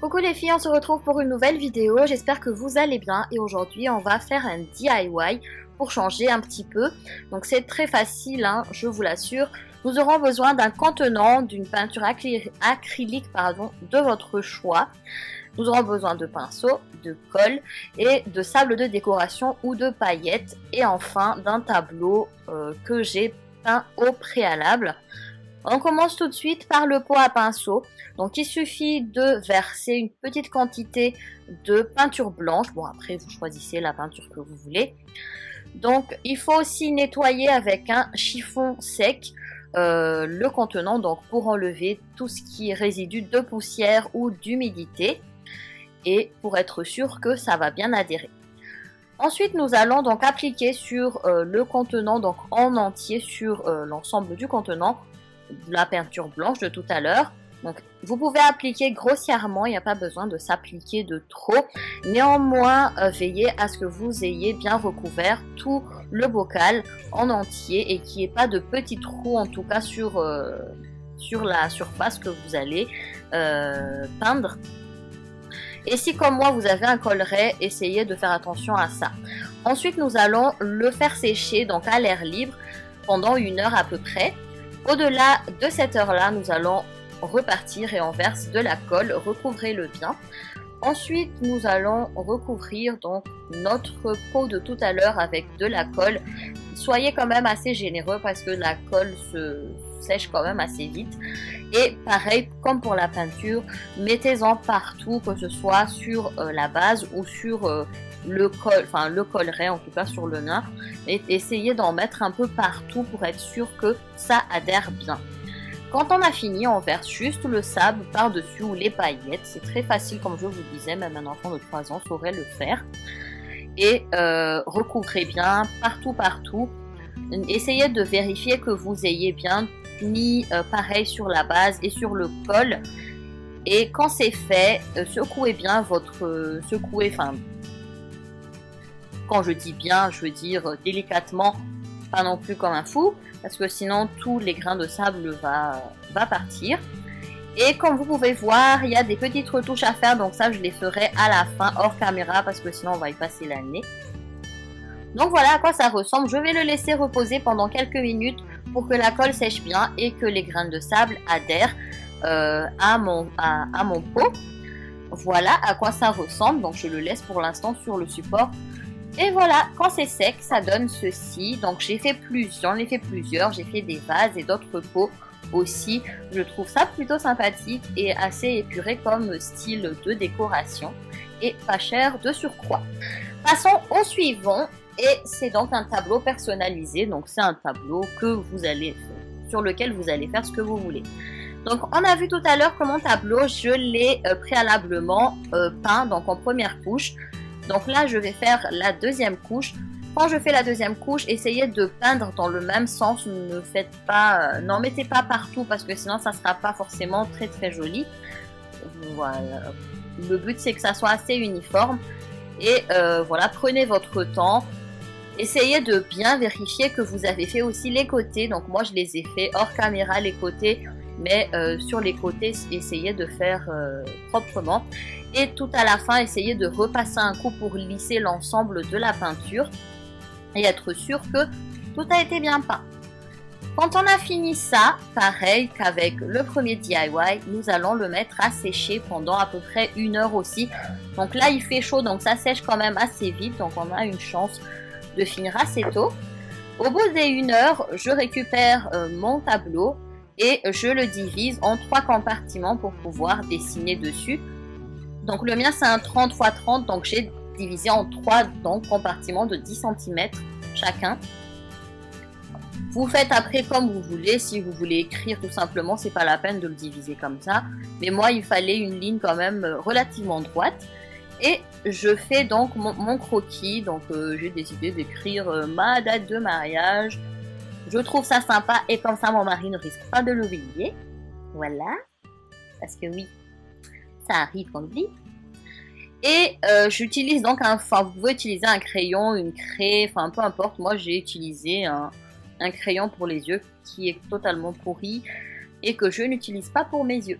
Coucou les filles, on se retrouve pour une nouvelle vidéo, j'espère que vous allez bien et aujourd'hui on va faire un DIY pour changer un petit peu. Donc c'est très facile, hein, je vous l'assure. Nous aurons besoin d'un contenant, d'une peinture acrylique de votre choix. Nous aurons besoin de pinceaux, de colle et de sable de décoration ou de paillettes et enfin d'un tableau que j'ai peint au préalable. On commence tout de suite par le pot à pinceau. Donc il suffit de verser une petite quantité de peinture blanche. Bon, après vous choisissez la peinture que vous voulez. Donc il faut aussi nettoyer avec un chiffon sec le contenant, donc pour enlever tout ce qui est résidu de poussière ou d'humidité et pour être sûr que ça va bien adhérer. Ensuite nous allons donc appliquer sur le contenant, donc en entier sur l'ensemble du contenant, la peinture blanche de tout à l'heure. Donc vous pouvez appliquer grossièrement, il n'y a pas besoin de s'appliquer de trop. Néanmoins, veillez à ce que vous ayez bien recouvert tout le bocal en entier et qu'il n'y ait pas de petits trous en tout cas sur la surface que vous allez peindre. Et si comme moi vous avez un colleret, essayez de faire attention à ça. Ensuite nous allons le faire sécher donc à l'air libre pendant 1 heure à peu près. Au-delà de cette heure-là, nous allons repartir et on verse de la colle, recouvrez-le bien. Ensuite, nous allons recouvrir donc notre pot de tout à l'heure avec de la colle. Soyez quand même assez généreux parce que la colle se sèche quand même assez vite. Et pareil, comme pour la peinture, mettez-en partout, que ce soit sur la base ou sur le colleret, en tout cas sur le mien, et essayez d'en mettre un peu partout pour être sûr que ça adhère bien. Quand on a fini, on verse juste le sable par-dessus ou les paillettes. C'est très facile, comme je vous disais, même un enfant de 3 ans saurait le faire. Et recouvrez bien partout. Essayez de vérifier que vous ayez bien mis pareil sur la base et sur le col. Et quand c'est fait, secouez bien quand je dis bien, je veux dire délicatement, pas non plus comme un fou, parce que sinon tous les grains de sable va partir. Et comme vous pouvez voir, il y a des petites retouches à faire, donc ça je les ferai à la fin hors caméra parce que sinon on va y passer la nuit. Donc voilà à quoi ça ressemble. Je vais le laisser reposer pendant quelques minutes pour que la colle sèche bien et que les grains de sable adhèrent à mon pot. Voilà à quoi ça ressemble, donc je le laisse pour l'instant sur le support. Et voilà, quand c'est sec, ça donne ceci. Donc j'en ai fait plusieurs, j'ai fait des vases et d'autres pots aussi. Je trouve ça plutôt sympathique et assez épuré comme style de décoration et pas cher de surcroît. Passons au suivant et c'est donc un tableau personnalisé. Donc c'est un tableau sur lequel vous allez faire ce que vous voulez. Donc on a vu tout à l'heure que mon tableau, je l'ai préalablement peint donc en première couche. Donc là, je vais faire la deuxième couche. Quand je fais la deuxième couche, essayez de peindre dans le même sens. N'en mettez pas partout parce que sinon, ça ne sera pas forcément très très joli. Voilà. Le but, c'est que ça soit assez uniforme. Et voilà, prenez votre temps. Essayez de bien vérifier que vous avez fait aussi les côtés. Donc moi, je les ai fait hors caméra les côtés. Mais sur les côtés, essayez de faire proprement. Et tout à la fin, essayez de repasser un coup pour lisser l'ensemble de la peinture et être sûr que tout a été bien peint. Quand on a fini ça, pareil qu'avec le premier DIY, nous allons le mettre à sécher pendant à peu près 1 heure aussi. Donc là, il fait chaud, donc ça sèche quand même assez vite. Donc on a une chance de finir assez tôt. Au bout des 1 heure, je récupère mon tableau et je le divise en 3 compartiments pour pouvoir dessiner dessus. Donc le mien c'est un 30 x 30, donc j'ai divisé en 3 compartiments de 10 cm chacun. Vous faites après comme vous voulez, si vous voulez écrire tout simplement, c'est pas la peine de le diviser comme ça. Mais moi il fallait une ligne quand même relativement droite. Et je fais donc mon croquis, donc j'ai décidé d'écrire ma date de mariage. Je trouve ça sympa et comme ça mon mari ne risque pas de l'oublier. Voilà, parce que oui, ça arrive qu'on oublie. Et j'utilise donc vous pouvez utiliser un crayon, une craie, enfin peu importe. Moi j'ai utilisé un crayon pour les yeux qui est totalement pourri et que je n'utilise pas pour mes yeux.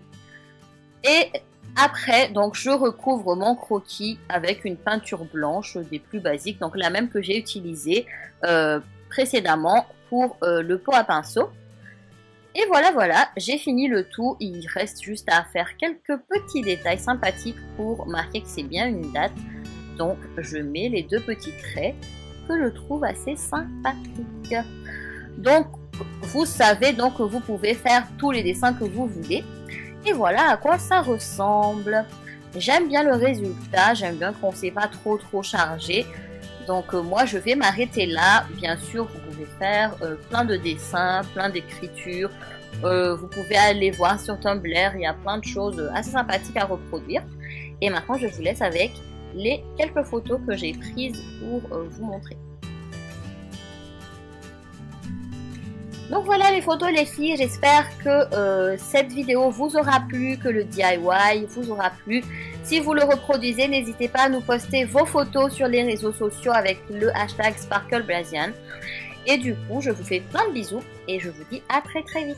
Et Après, donc je recouvre mon croquis avec une peinture blanche des plus basiques, donc la même que j'ai utilisée précédemment pour le pot à pinceau. Et voilà, j'ai fini le tout. Il reste juste à faire quelques petits détails sympathiques pour marquer que c'est bien une date. Donc je mets les deux petits traits que je trouve assez sympathiques. Donc vous savez donc que vous pouvez faire tous les dessins que vous voulez. Et voilà à quoi ça ressemble. J'aime bien le résultat, j'aime bien qu'on ne s'est pas trop chargé. Donc moi je vais m'arrêter là. Bien sûr vous pouvez faire plein de dessins, plein d'écritures. Vous pouvez aller voir sur Tumblr, il y a plein de choses assez sympathiques à reproduire. Et maintenant je vous laisse avec les quelques photos que j'ai prises pour vous montrer. Donc voilà les photos les filles, j'espère que cette vidéo vous aura plu, que le DIY vous aura plu. Si vous le reproduisez, n'hésitez pas à nous poster vos photos sur les réseaux sociaux avec le hashtag SparkleBrazian. Et du coup, je vous fais plein de bisous et je vous dis à très vite.